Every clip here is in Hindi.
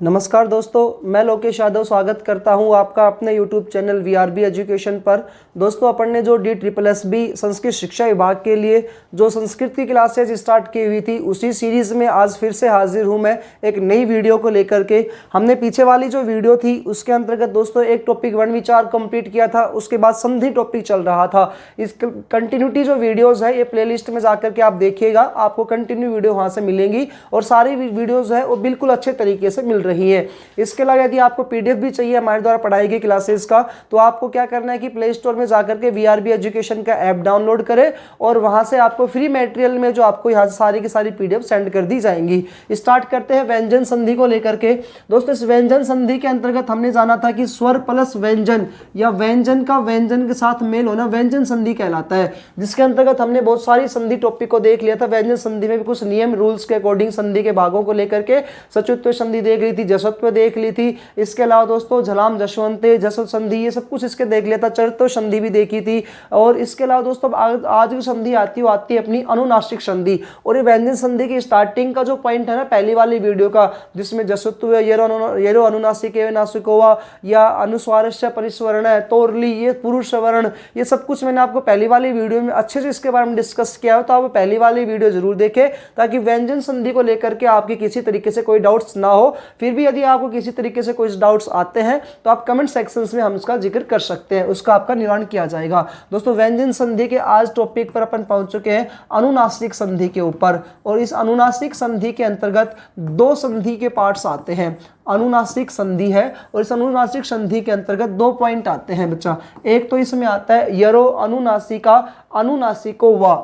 नमस्कार दोस्तों, मैं लोकेश यादव स्वागत करता हूं आपका अपने YouTube चैनल VRB एजुकेशन पर। दोस्तों, अपन ने जो DSSB संस्कृत शिक्षा विभाग के लिए जो संस्कृत की क्लासेज स्टार्ट की हुई थी, उसी सीरीज में आज फिर से हाजिर हूं मैं एक नई वीडियो को लेकर के। हमने पीछे वाली जो वीडियो थी उसके अंतर्गत दोस्तों एक टॉपिक वर्ण विचार कंप्लीट किया था, उसके बाद संधि टॉपिक चल रहा था। इस कंटिन्यूटी जो वीडियोज है ये प्लेलिस्ट में जाकर के आप देखिएगा, आपको कंटिन्यू वीडियो वहाँ से मिलेंगी और सारी वीडियोज है वो बिल्कुल अच्छे तरीके से मिल रही है। इसके अलावा यदि आपको पीडीएफ भी चाहिए हमारे द्वारा पढ़ाई गई क्लासेस का, तो आपको क्या करना है कि प्ले स्टोर में जाकर के VRB एजुकेशन का ऐप डाउनलोड करें और वहां से आपको फ्री मटेरियल में जो आपको यहाँ से सारी की सारी पीडीएफ सेंड कर दी जाएंगी। स्टार्ट करते हैं व्यंजन संधि को लेकर के। दोस्तों, इस व्यंजन संधि के अंतर्गत हमने जाना था कि स्वर प्लस व्यंजन या व्यंजन का व्यंजन के साथ मेल होना व्यंजन संधि कहलाता है, जिसके अंतर्गत हमने बहुत सारी संधि टॉपिक को देख लिया था। व्यंजन संधि में भी कुछ नियम रूल्स के अकॉर्डिंग संधि के भागों को लेकर के सचुत्व संधि देख ली थी, जसत्व देख ली थी। इसके अलावा दोस्तों झलाम जशवंते जसव संधि ये सब कुछ इसके देख लिया था। चरित्र संधि भी देखी थी। और इसके अलावा दोस्तों आज जो संधि आती है अपनी अनुनासिक संधि। और ये व्यंजन संधि की स्टार्टिंग का जो पॉइंट है ना पहली वाली वीडियो का, जिसमें जसत्व येरो अनुनासिक नासिकोवा या अनुस्वारस्य परिस्वरण है तोरली ये पुरुष वर्ण, ये सब कुछ मैंने आपको पहली वाली वीडियो में अच्छे से इसके बारे में डिस्कस किया हो, तो आप पहली वाली वीडियो जरूर देखें ताकि व्यंजन संधि को लेकर के आपकी किसी तरीके से कोई डाउट्स ना हो। फिर भी यदि आपको किसी तरीके से कोई डाउट्स आते हैं तो आप कमेंट सेक्शंस में हम उसका जिक्र कर सकते हैं, उसका आपका निवारण किया जाएगा। दोस्तों, व्यंजन संधि के आज टॉपिक पर अपन पहुंच चुके हैं अनुनासिक संधि के ऊपर। और इस अनुनासिक संधि के अंतर्गत दो संधि के पार्ट्स आते हैं। अनुनासिक संधि है और इस अनुनासिक संधि के अंतर्गत दो पॉइंट आते हैं बच्चा। एक तो इसमें आता है यरो अनुनासिका अनुनासिको वा,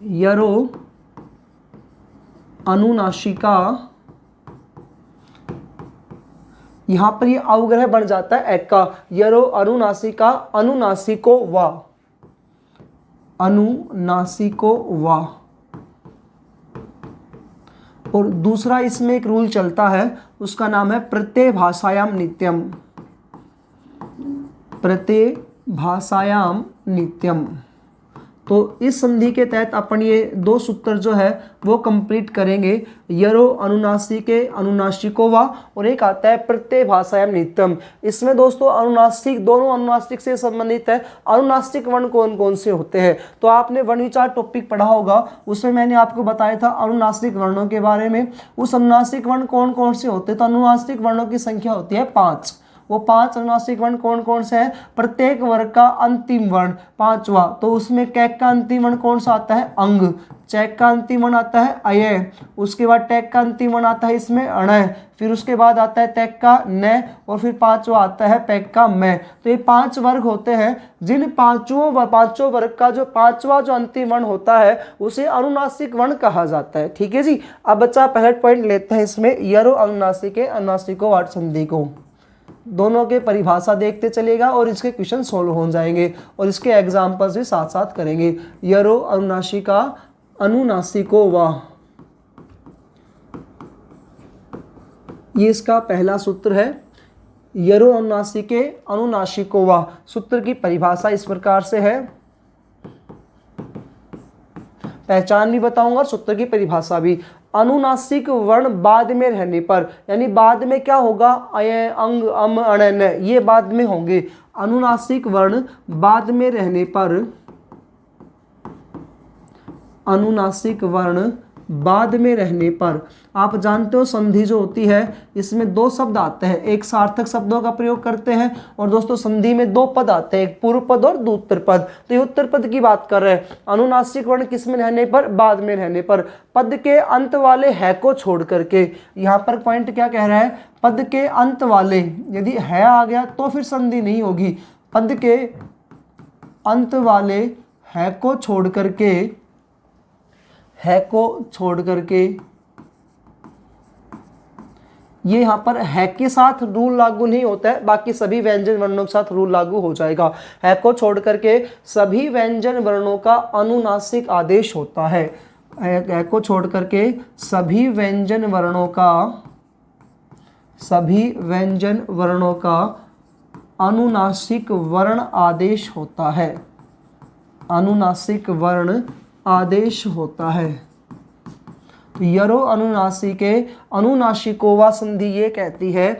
यरो अनुनासिका, यहां पर ये अवग्रह बन जाता है एक का, यरो अनुनासिका अनुनासिको वा, अनुनासिको वा। और दूसरा इसमें एक रूल चलता है, उसका नाम है प्रत्यय भाषायाम नित्यम, प्रत्यय भाषायाम नित्यम। तो इस संधि के तहत अपन ये दो सूत्र जो है वो कंप्लीट करेंगे, यरो अनुनासिके अनुनासिको वा और एक आता है प्रत्यय भाषायाम नित्यम। इसमें दोस्तों अनुनासिक, दोनों अनुनासिक से संबंधित है। अनुनासिक वर्ण कौन कौन से होते हैं, तो आपने वर्ण विचार टॉपिक पढ़ा होगा, उसमें मैंने आपको बताया था अनुनासिक वर्णों के बारे में। उस अनुनासिक वर्ण कौन कौन से होते हैं, तो अनुनासिक वर्णों की संख्या होती है 5। वो 5 अनुनासिक वर्ण कौन कौन से हैं, प्रत्येक वर्ग का अंतिम वर्ण 5वां, तो उसमें कैक का अंतिम वर्ण कौन सा आता है, अंग। चैक का अंतिम वर्ण आता है अय, उसके बाद टैक का अंतिम वर्ण आता है इसमें अणय, फिर उसके बाद आता है तैक का न, और फिर 5वां आता है पैक का मैं। तो ये 5 वर्ग होते हैं, जिन पांचों वर्ग का जो 5वां जो अंतिम वर्ण होता है उसे अनुनासिक वर्ण कहा जाता है। ठीक है जी। अब बच्चा पहला पॉइंट लेते हैं इसमें, यरो अनुनासिके अनुनासिको वाट संधि को। दोनों के परिभाषा देखते चलेगा और इसके क्वेश्चन सोल्व हो जाएंगे और इसके एग्जाम्पल्स भी साथ साथ करेंगे। यरो अनुनासिका अनुनासिको वा, ये इसका पहला सूत्र है, यरो अनुनासिके अनुनासिको वा। सूत्र की परिभाषा इस प्रकार से है, पहचान भी बताऊंगा सूत्र की परिभाषा भी। अनुनासिक वर्ण बाद में रहने पर, यानी बाद में क्या होगा, अय अंग अम अण न, ये बाद में होंगे। अनुनासिक वर्ण बाद में रहने पर, अनुनासिक वर्ण बाद में रहने पर, आप जानते हो संधि जो होती है इसमें दो शब्द आते हैं, एक सार्थक शब्दों का प्रयोग करते हैं और दोस्तों संधि में दो पद आते हैं, एक पूर्व पद और उत्तर पद। तो ये उत्तर पद की बात कर रहे हैं। अनुनासिक वर्ण किस में रहने पर, बाद में रहने पर, पद के अंत वाले है को छोड़ करके। यहाँ पर पॉइंट क्या कह रहा है, पद के अंत वाले, यदि है आ गया तो फिर संधि नहीं होगी। पद के अंत वाले है को छोड़ करके, है को छोड़ करके, ये यहां पर है के साथ रूल लागू नहीं होता है, बाकी सभी व्यंजन वर्णों के साथ रूल लागू हो जाएगा। है को छोड़ करके सभी व्यंजन वर्णों का अनुनासिक आदेश होता है। है को छोड़ करके सभी व्यंजन वर्णों का, सभी व्यंजन वर्णों का अनुनासिक वर्ण आदेश होता है, अनुनासिक वर्ण आदेश होता है। यरो अनुनासिके अनुनासिकोवा संधि ये कहती है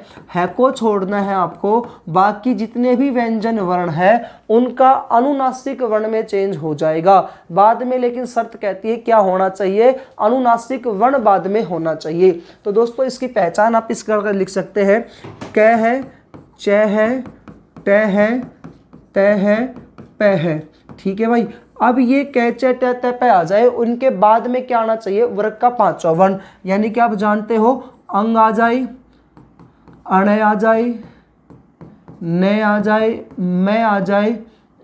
को छोड़ना है आपको, बाकी जितने भी व्यंजन वर्ण है उनका अनुनासिक वर्ण में चेंज हो जाएगा बाद में, लेकिन शर्त कहती है क्या होना चाहिए, अनुनासिक वर्ण बाद में होना चाहिए। तो दोस्तों इसकी पहचान आप इस प्रकार लिख सकते हैं, क है, च है, ट है, त है, प है। ठीक है भाई। अब ये क च ट त प आ जाए, उनके बाद में क्या आना चाहिए, वर्ग का पांचवा वर्ण, यानी कि आप जानते हो अंग आ जाए, अण आ जाए, न आ जाए, मैं आ जाए,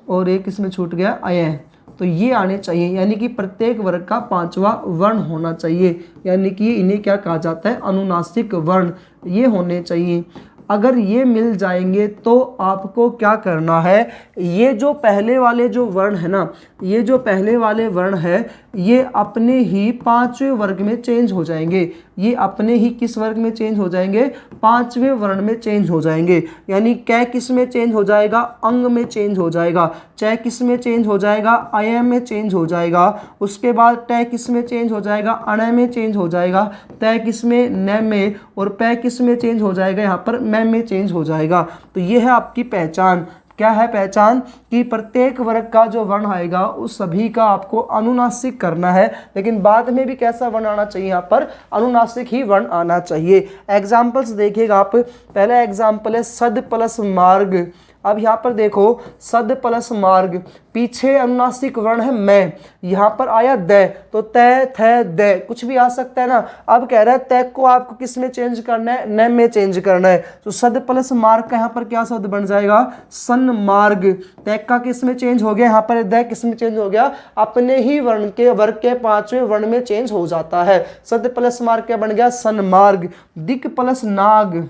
और एक इसमें छूट गया अय। तो ये आने चाहिए, यानी कि प्रत्येक वर्ग का पांचवा वर्ण होना चाहिए, यानी कि इन्हें क्या कहा जाता है, अनुनासिक वर्ण, ये होने चाहिए। अगर ये मिल जाएंगे तो आपको क्या करना है, ये जो पहले वाले जो वर्ण है ना, ये जो पहले वाले वर्ण है ये अपने ही पांचवें वर्ग में चेंज हो जाएंगे, ये अपने ही किस वर्ग में चेंज हो जाएंगे, पांचवें वर्ण में चेंज हो जाएंगे। यानी क किस में चेंज हो जाएगा, अंग में चेंज हो जाएगा, च किस में चेंज हो जाएगा, अय में चेंज हो जाएगा, उसके बाद ट किस में चेंज हो जाएगा, अण में चेंज हो जाएगा, त किस में, न में, और प किस में चेंज हो जाएगा, यहाँ पर मैं में चेंज हो जाएगा। तो ये है आपकी पहचान। क्या है पहचान, कि प्रत्येक वर्ग का जो वर्ण आएगा उस सभी का आपको अनुनासिक करना है, लेकिन बाद में भी कैसा वर्ण आना चाहिए, यहाँ पर अनुनासिक ही वर्ण आना चाहिए। एग्जाम्पल्स देखिएगा आप। पहला एग्जाम्पल है सद प्लस मार्ग। अब यहाँ पर देखो सद प्लस मार्ग, पीछे अनुनासिक वर्ण है मैं, यहाँ पर आया द, तो तय थ द कुछ भी आ सकता है ना। अब कह रहा है तय को आपको किस में चेंज करना है, न में चेंज करना है। तो सद प्लस मार्ग का यहाँ पर क्या शब्द बन जाएगा, सन मार्ग। तय का किस में चेंज हो गया, यहाँ पर द किस में चेंज हो गया, अपने ही वर्ण के वर्ग के पांचवें वर्ण में चेंज हो जाता है। सद प्लस मार्ग क्या बन गया, सन मार्ग। दिक प्लस नाग,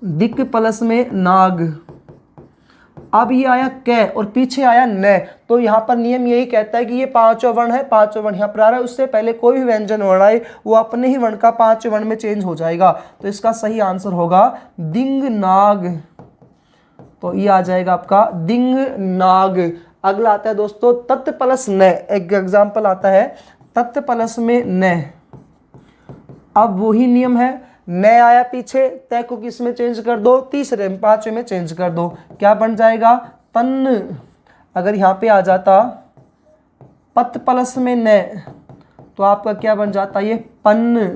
दिक प्लस में नाग। अब ये आया क और पीछे आया न, तो यहाँ पर नियम यही कहता है कि ये पांचवा वर्ण है, पांचवा वर्ण यहाँ पर आ रहा है, उससे पहले कोई भी व्यंजन वर्ण आए वो अपने ही वर्ण का पांचवें वर्ण में चेंज हो जाएगा। तो इसका सही आंसर होगा दिंग नाग। तो ये आ जाएगा आपका दिंग नाग। अगला आता है दोस्तों तत् प्लस न। एक एग्जाम्पल आता है तत् प्लस में न। अब वही नियम है, न आया पीछे, तय को किस में चेंज कर दो, तीसरे में, पांचवें में चेंज कर दो, क्या बन जाएगा, तन। अगर यहाँ पे आ जाता पत प्लस में न, तो आपका क्या बन जाता, ये पन्न।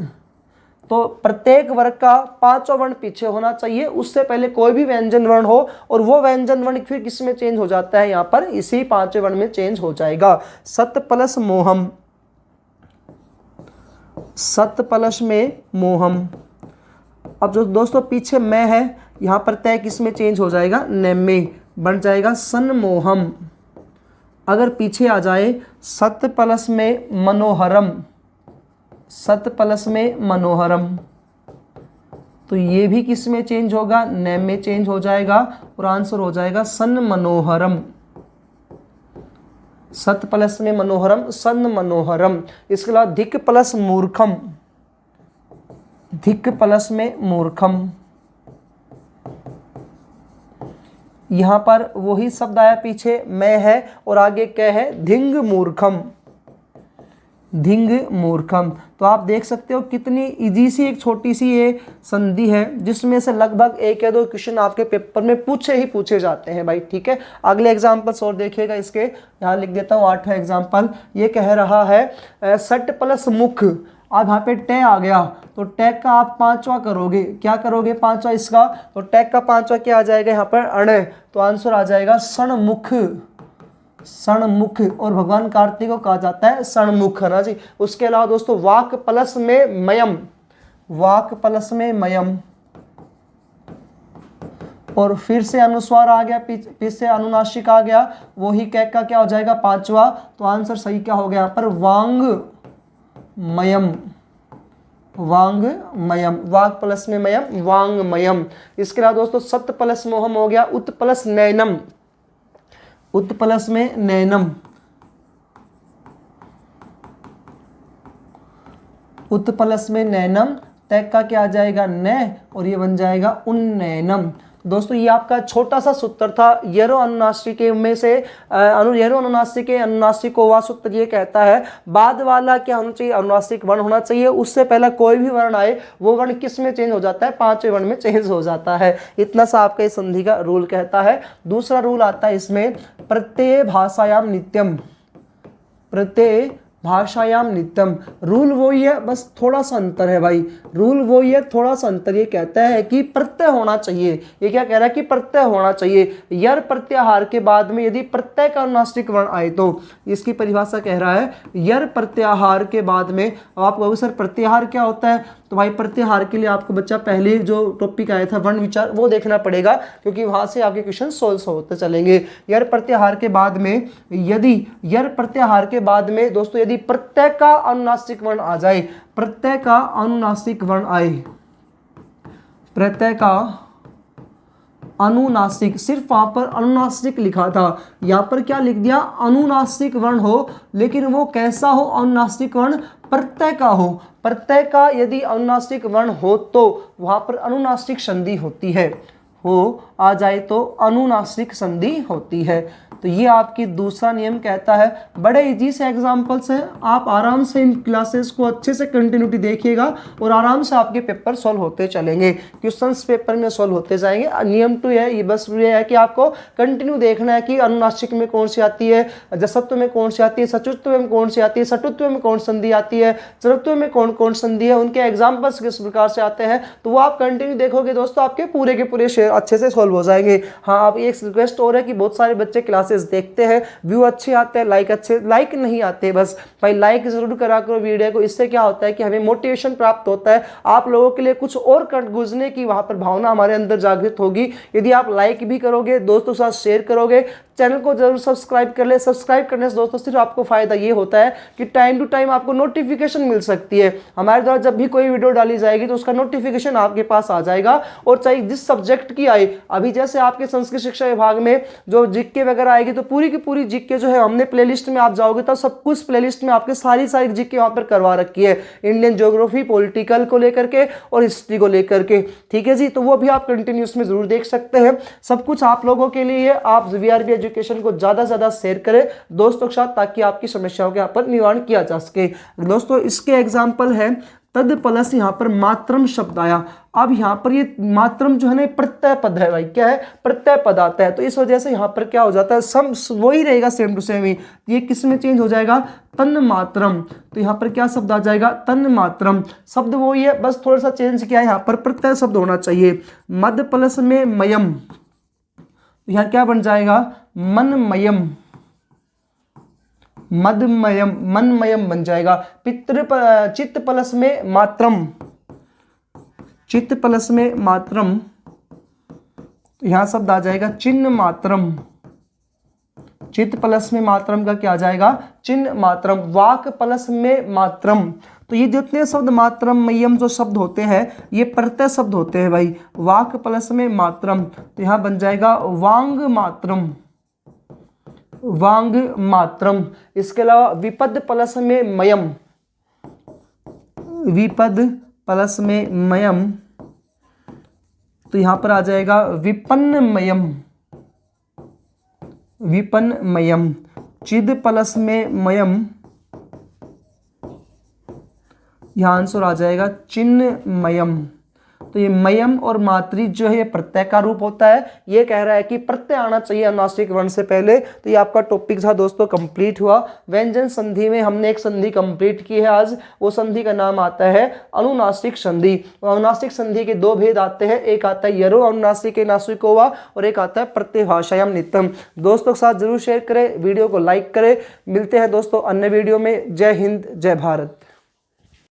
तो प्रत्येक वर्ग का पांचवा वर्ण पीछे होना चाहिए, उससे पहले कोई भी व्यंजन वर्ण हो, और वो व्यंजन वर्ण फिर किस में चेंज हो जाता है, यहाँ पर इसी पांचवें वर्ण में चेंज हो जाएगा। सत प्लस मोहम, सत प्लस में मोहम। अब जो दोस्तों पीछे मैं है, यहाँ पर तय किस में चेंज हो जाएगा, न में, बन जाएगा सन्मोहम। अगर पीछे आ जाए सत प्लस में मनोहरम, सत प्लस में मनोहरम, तो ये भी किस में चेंज होगा, न में चेंज हो जाएगा, और आंसर हो जाएगा सन मनोहरम। सत प्लस में मनोहरम, सन मनोहरम। इसके अलावा धिक प्लस मूर्खम, धिक प्लस में मूर्खम। यहां पर वही शब्द आया, पीछे मैं है और आगे क्या है, धिंग मूर्खम, धिंग मूर्खम। तो आप देख सकते हो कितनी इजी सी एक छोटी सी ये संधि है, जिसमें से लगभग एक या दो क्वेश्चन आपके पेपर में पूछे जाते हैं भाई। ठीक है, अगले एग्जाम्पल्स और देखिएगा इसके, यहाँ लिख देता हूँ 8वां एग्जाम्पल। ये कह रहा है सट प्लस मुख। अब यहाँ पे टे आ गया, तो टैग का आप पांचवा करोगे, क्या करोगे पांचवा इसका, तो टैग का पांचवा क्या आ जाएगा यहाँ पर, अण। तो आंसर आ जाएगा सणमुख, सणमुख। और भगवान कार्तिक को कहा जाता है सणमुख, है ना जी। उसके अलावा दोस्तों वाक प्लस में मयम, वाक प्लस में मयम, और फिर से अनुस्वार आ गया, फिर से अनुनासिक आ गया, वही कैक का क्या हो जाएगा पांचवा। तो आंसर सही क्या हो गया यहाँ पर, वांग मयम, वांग मयम, वाक प्लस में मयम, वांग मयम। इसके अलावा दोस्तों सत प्लस मोहम हो गया, उत प्लस नैनम, उत प्लस में नैनम, उत प्लस में नैनम। तय का क्या आ जाएगा न, और ये बन जाएगा उन्नैनम। दोस्तों ये आपका छोटा सा सूत्र था। यरो अनुनासिक में से यरो अनुनासिक के अनुनासिक वा सूत्र ये कहता है बाद वाला क्या होना चाहिए, अनुनासिक वर्ण होना चाहिए। उससे पहले कोई भी वर्ण आए वो वर्ण किस में चेंज हो जाता है, पांचवें वर्ण में चेंज हो जाता है। इतना सा आपका इस संधि का रूल कहता है। दूसरा रूल आता है इसमें प्रत्यय भाषायाम नित्यम, प्रत्यय भाषायाम नित्यम। रूल वही है, बस थोड़ा सा अंतर है भाई, रूल वही है, थोड़ा सा अंतर। ये कहता है कि प्रत्यय होना चाहिए। ये क्या कह रहा है कि प्रत्यय होना चाहिए। यर प्रत्याहार के बाद में यदि प्रत्यय का अनुनासिक वर्ण आए तो इसकी परिभाषा कह रहा है यर प्रत्याहार के बाद में। आप कहोगे सर प्रत्याहार क्या होता है, तो भाई प्रत्याहार के लिए आपको बच्चा पहले जो टॉपिक आया था वर्ण विचार वो देखना पड़ेगा, क्योंकि वहां से आपके क्वेश्चन सोल्व होते चलेंगे। यर प्रत्याहार के बाद में यदि यर प्रत्याहार के बाद में दोस्तों यदि प्रत्यय का अनुनासिक वर्ण आ जाए, प्रत्यय का अनुनासिक वर्ण आए, प्रत्यय का अनुनासिक, सिर्फ वहां पर अनुनासिक लिखा था, यहां पर क्या लिख दिया, अनुनासिक वर्ण हो, लेकिन वो कैसा हो, अनुनासिक वर्ण प्रत्यय का हो। प्रत्यय का यदि अनुनासिक वर्ण हो तो वहां पर अनुनासिक संधि होती है, हो आ जाए तो अनुनासिक संधि होती है। तो ये आपकी दूसरा नियम कहता है। बड़े इजी से एग्जांपल्स हैं, आप आराम से इन क्लासेस को अच्छे से कंटिन्यूटी देखिएगा और आराम से आपके पेपर सॉल्व होते चलेंगे, क्वेश्चंस पेपर में सॉल्व होते जाएंगे। नियम 2 है, ये बस ये है कि आपको कंटिन्यू देखना है कि अनुनासिक में कौन सी आती है, जसत्व में कौन सी आती है, सचुत्व में कौन सी आती है, सटुत्व में कौन संधि आती है, चरत्व में कौन कौन संधि है, उनके एग्जाम्पल्स किस प्रकार से आते हैं। तो वो आप कंटिन्यू देखोगे दोस्तों, आपके पूरे के पूरे शेयर अच्छे से सॉल्व हो जाएंगे। हाँ, आप एक रिक्वेस्ट और है कि बहुत सारे बच्चे क्लासेस देखते हैं, व्यू अच्छे आते हैं, लाइक नहीं आते, बस भाई लाइक जरूर करा करो वीडियो को। इससे क्या होता है कि हमें मोटिवेशन प्राप्त होता है, आप लोगों के लिए कुछ और गुजरने की वहां पर भावना हमारे अंदर जागृत होगी। यदि आप लाइक भी करोगे, दोस्तों के साथ शेयर करोगे, चैनल को जरूर सब्सक्राइब कर ले। सब्सक्राइब करने से दोस्तों सिर्फ आपको फायदा ये होता है कि टाइम टू टाइम आपको नोटिफिकेशन मिल सकती है। हमारे द्वारा जब भी कोई वीडियो डाली जाएगी तो उसका नोटिफिकेशन आपके पास आ जाएगा। और चाहे जिस सब्जेक्ट की आए, अभी जैसे आपके संस्कृत शिक्षा विभाग में जो जीके वगैरह आएगी तो पूरी की पूरी जीके जो है हमने प्लेलिस्ट में आप जाओगे तो सब कुछ प्लेलिस्ट में आपके सारी जीके वहां पर करवा रखी है, इंडियन ज्योग्राफी, पॉलिटिकल को लेकर के और हिस्ट्री को लेकर के। ठीक है जी, तो वो भी आप कंटिन्यूस में जरूर देख सकते हैं। सब कुछ आप लोगों के लिए है। आप वीआरबी एजुकेशन को ज्यादा से ज्यादा शेयर करें दोस्तों के साथ, ताकि आपकी समस्याओं के यहाँ पर निवारण किया जा सके। दोस्तों इसके एग्जाम्पल है तद प्लस यहाँ पर मात्रम शब्द आया। अब यहाँ पर ये मात्रम जो है ना प्रत्यय पद है भाई, क्या है, प्रत्यय पद आता है। तो इस वजह से यहाँ पर क्या हो जाता है, सम वही रहेगा सेम टू सेम ही। ये किस में चेंज हो जाएगा, तन मात्रम। तो यहाँ पर क्या शब्द आ जाएगा, तन मात्रम। शब्द वही है, बस थोड़ा सा चेंज किया है, यहाँ पर प्रत्यय शब्द होना चाहिए। मद प्लस में मयम, यहाँ क्या बन जाएगा, मनमयम, मदमयम, मनमयम बन जाएगा। चित्त प्लस में मात्रम, चित्त प्लस में मात्रम, तो यहां शब्द आ जाएगा चिन्ह मात्रम। चित्त प्लस में मात्रम का क्या आ जाएगा, चिन्ह मात्रम। वाक प्लस में मात्रम, तो ये जितने शब्द मात्रम मयम जो शब्द होते हैं ये प्रत्यय शब्द होते हैं भाई। वाक प्लस में मात्रम, तो यहां बन जाएगा वांग मात्रम, वांग मात्रम। इसके अलावा विपद प्लस में मयम, विपद प्लस में मयम, तो यहां पर आ जाएगा विपन्नमयम, विपन्नमयम। चिद प्लस में मयम, यहां आंसर आ जाएगा चिन्हमयम। तो ये मयम और मातृ जो है ये प्रत्यय का रूप होता है। ये कह रहा है कि प्रत्यय आना चाहिए अनुनासिक वर्ण से पहले। तो ये आपका टॉपिक था दोस्तों, कंप्लीट हुआ। व्यंजन संधि में हमने एक संधि कंप्लीट की है आज। वो संधि का नाम आता है अनुनासिक संधि। अनुनासिक संधि के दो भेद आते हैं, एक आता है यरो अनुनासिक नासिकोवा और एक आता है प्रत्यय भाषायाम नित्यम। दोस्तों के साथ जरूर शेयर करें, वीडियो को लाइक करें। मिलते हैं दोस्तों अन्य वीडियो में। जय हिंद, जय भारत।